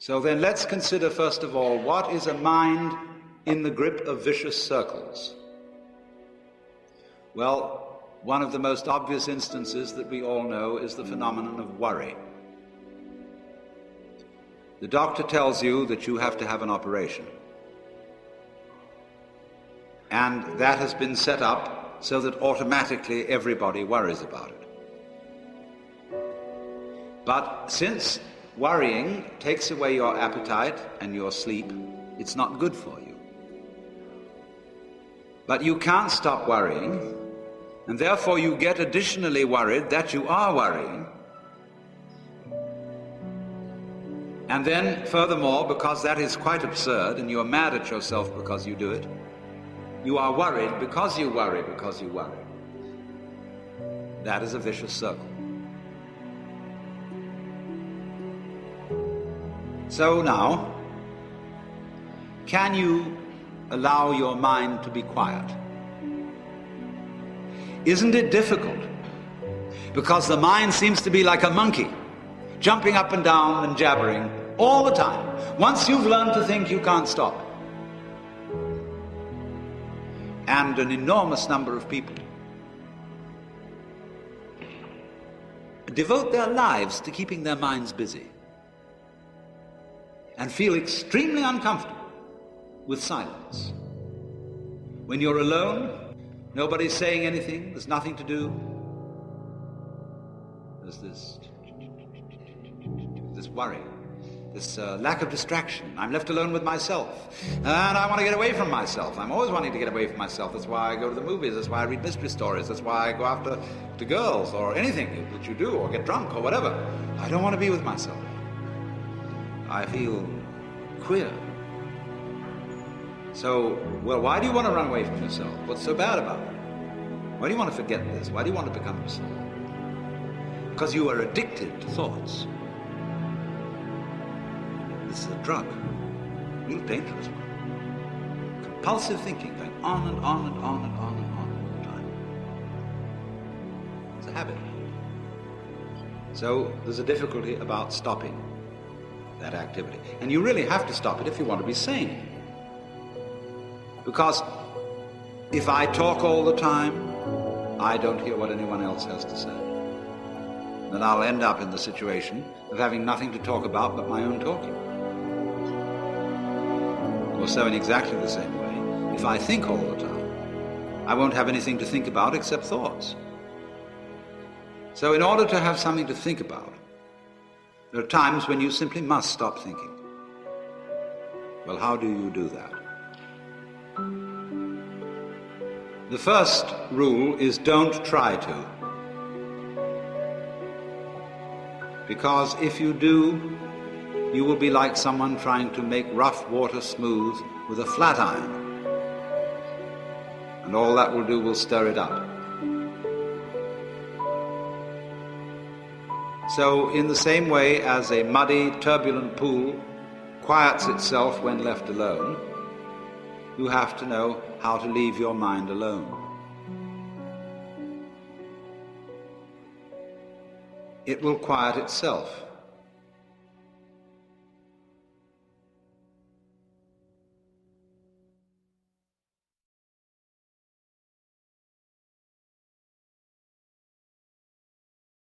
So then let's consider first of all, what is a mind in the grip of vicious circles? Well, one of the most obvious instances that we all know is the phenomenon of worry. The doctor tells you that you have to have an operation. And that has been set up so that automatically everybody worries about it. But since worrying takes away your appetite and your sleep, it's not good for you. But you can't stop worrying, and therefore you get additionally worried that you are worrying. And then, furthermore, because that is quite absurd, and you are mad at yourself because you do it, you are worried because you worry because you worry. That is a vicious circle. So now, can you allow your mind to be quiet? Isn't it difficult? Because the mind seems to be like a monkey, jumping up and down and jabbering all the time. Once you've learned to think, you can't stop. And an enormous number of people devote their lives to keeping their minds busy and feel extremely uncomfortable with silence. When you're alone, nobody's saying anything, there's nothing to do. There's this worry, this lack of distraction. I'm left alone with myself, and I want to get away from myself. I'm always wanting to get away from myself. That's why I go to the movies, that's why I read mystery stories, that's why I go after the girls, or anything that you do, or get drunk, or whatever. I don't want to be with myself. I feel queer. So, well, why do you want to run away from yourself? What's so bad about it? Why do you want to forget this? Why do you want to become yourself? Because you are addicted to thoughts. This is a drug, a real dangerous one. Compulsive thinking, going on and on and on and on and on all the time. It's a habit. So there's a difficulty about stopping that activity. And you really have to stop it if you want to be sane. Because if I talk all the time, I don't hear what anyone else has to say. Then I'll end up in the situation of having nothing to talk about but my own talking. Or so in exactly the same way, if I think all the time, I won't have anything to think about except thoughts. So in order to have something to think about, there are times when you simply must stop thinking. Well, how do you do that? The first rule is don't try to. Because if you do, you will be like someone trying to make rough water smooth with a flat iron. And all that will do will stir it up. So in the same way as a muddy, turbulent pool quiets itself when left alone, you have to know how to leave your mind alone. It will quiet itself.